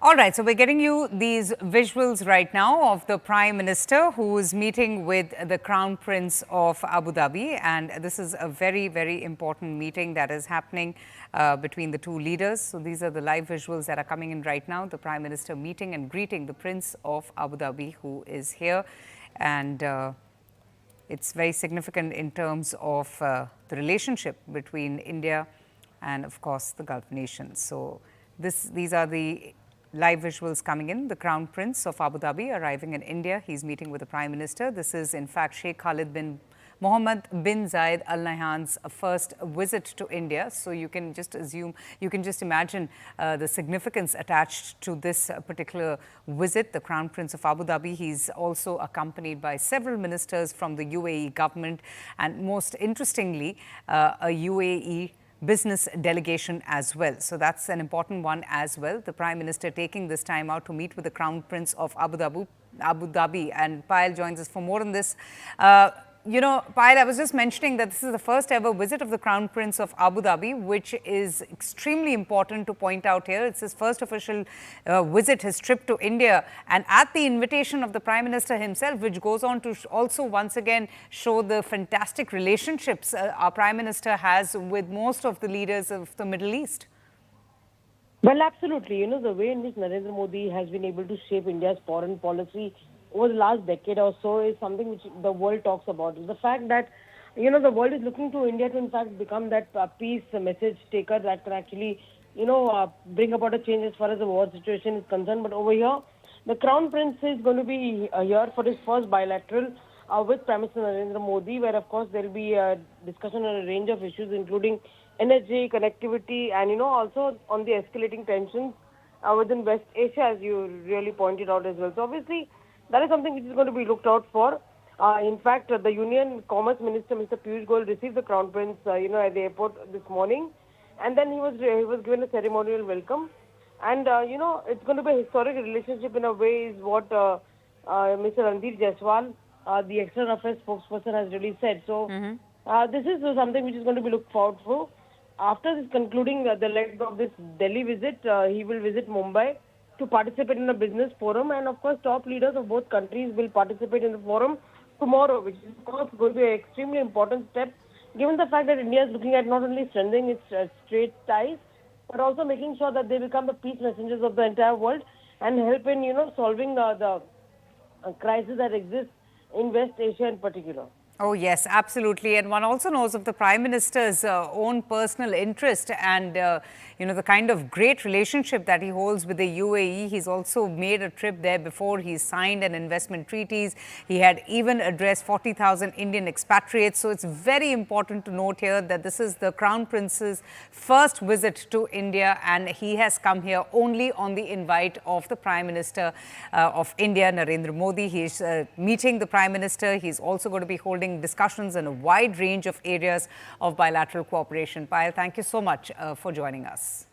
All right, so we're getting you these visuals right now of the Prime Minister who is meeting with the Crown Prince of Abu Dhabi. And this is a very, very important meeting that is happening between the two leaders. So these are the live visuals that are coming in right now. The Prime Minister meeting and greeting the Prince of Abu Dhabi who is here. And it's very significant in terms of the relationship between India and, of course, the Gulf nations. So these are the live visuals coming in. The Crown Prince of Abu Dhabi arriving in India. He's meeting with the Prime Minister. This is, in fact, Sheikh Khaled bin Mohamed bin Zayed Al Nahyan's first visit to India. So you can just imagine the significance attached to this particular visit. The Crown Prince of Abu Dhabi, he's also accompanied by several ministers from the UAE government and, most interestingly, a UAE business delegation as well. So that's an important one as well. The Prime Minister taking this time out to meet with the Crown Prince of Abu Dhabi. And Payal joins us for more on this. Payal, I was just mentioning that this is the first ever visit of the Crown Prince of Abu Dhabi, which is extremely important to point out here. It's his first official visit, his trip to India, and at the invitation of the Prime Minister himself, which goes on to also once again show the fantastic relationships our Prime Minister has with most of the leaders of the Middle East. Well, absolutely. The way in which Narendra Modi has been able to shape India's foreign policy over the last decade or so is something which the world talks about. The fact that, the world is looking to India to, in fact, become that peace message taker that can actually, bring about a change as far as the war situation is concerned. But over here, the Crown Prince is going to be here for his first bilateral with Prime Minister Narendra Modi, where, of course, there will be a discussion on a range of issues, including energy, connectivity, and, also on the escalating tensions within West Asia, as you really pointed out as well. So, obviously, that is something which is going to be looked out for. In fact, the Union Commerce Minister, Mr. Piyush Goyal, received the Crown Prince, at the airport this morning, and then he was given a ceremonial welcome. And it's going to be a historic relationship in a way, is what Mr. Ranveer Jaiswal, the External Affairs spokesperson, has really said. So this is something which is going to be looked forward to. After this concluding the leg of this Delhi visit, he will visit Mumbai to participate in a business forum, and of course top leaders of both countries will participate in the forum tomorrow, which is of course going to be an extremely important step given the fact that India is looking at not only strengthening its trade ties but also making sure that they become the peace messengers of the entire world and help in solving the crisis that exists in West Asia in particular. Oh, yes, absolutely. And one also knows of the Prime Minister's own personal interest and, the kind of great relationship that he holds with the UAE. He's also made a trip there before. He signed an investment treaties. He had even addressed 40,000 Indian expatriates. So it's very important to note here that this is the Crown Prince's first visit to India, and he has come here only on the invite of the Prime Minister of India, Narendra Modi. He's meeting the Prime Minister. He's also going to be holding discussions in a wide range of areas of bilateral cooperation. Payal, thank you so much for joining us.